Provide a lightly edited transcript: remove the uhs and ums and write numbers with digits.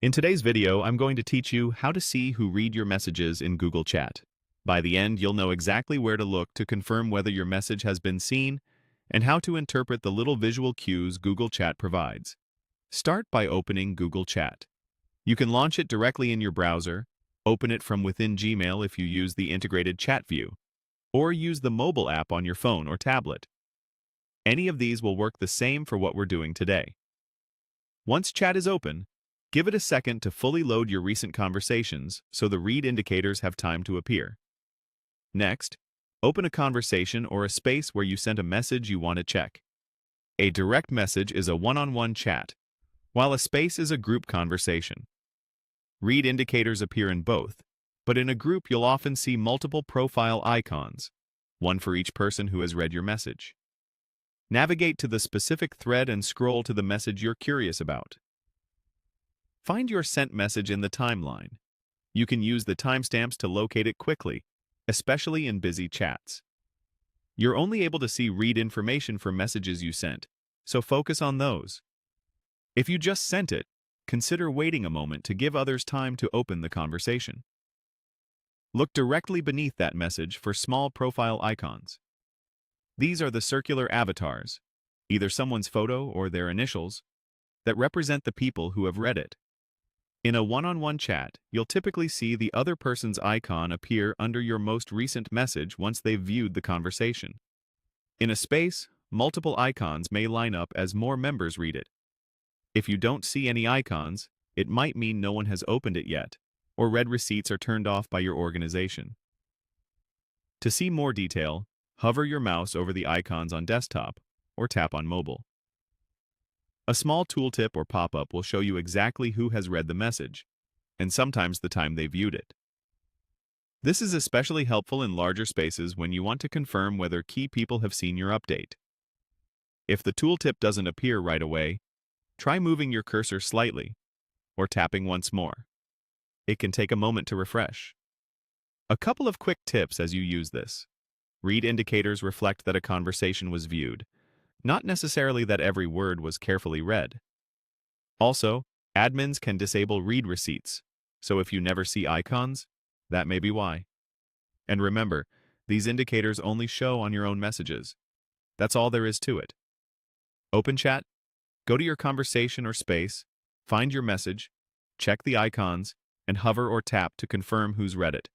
In today's video, I'm going to teach you how to see who read your messages in Google Chat. By the end, you'll know exactly where to look to confirm whether your message has been seen and how to interpret the little visual cues Google Chat provides. Start by opening Google Chat. You can launch it directly in your browser, open it from within Gmail if you use the integrated chat view, or use the mobile app on your phone or tablet. Any of these will work the same for what we're doing today. Once chat is open, give it a second to fully load your recent conversations so the read indicators have time to appear. Next, open a conversation or a space where you sent a message you want to check. A direct message is a one-on-one chat, while a space is a group conversation. Read indicators appear in both, but in a group you'll often see multiple profile icons, one for each person who has read your message. Navigate to the specific thread and scroll to the message you're curious about. Find your sent message in the timeline. You can use the timestamps to locate it quickly, especially in busy chats. You're only able to see read information for messages you sent, so focus on those. If you just sent it, consider waiting a moment to give others time to open the conversation. Look directly beneath that message for small profile icons. These are the circular avatars, either someone's photo or their initials, that represent the people who have read it. In a one-on-one chat, you'll typically see the other person's icon appear under your most recent message once they've viewed the conversation. In a space, multiple icons may line up as more members read it. If you don't see any icons, it might mean no one has opened it yet, or red receipts are turned off by your organization. To see more detail, hover your mouse over the icons on desktop or tap on mobile. A small tooltip or pop-up will show you exactly who has read the message, and sometimes the time they viewed it. This is especially helpful in larger spaces when you want to confirm whether key people have seen your update. If the tooltip doesn't appear right away, try moving your cursor slightly or tapping once more. It can take a moment to refresh. A couple of quick tips as you use this. Read indicators reflect that a conversation was viewed, not necessarily that every word was carefully read. Also, admins can disable read receipts, so if you never see icons, that may be why. And remember, these indicators only show on your own messages. That's all there is to it. Open chat, go to your conversation or space, find your message, check the icons, and hover or tap to confirm who's read it.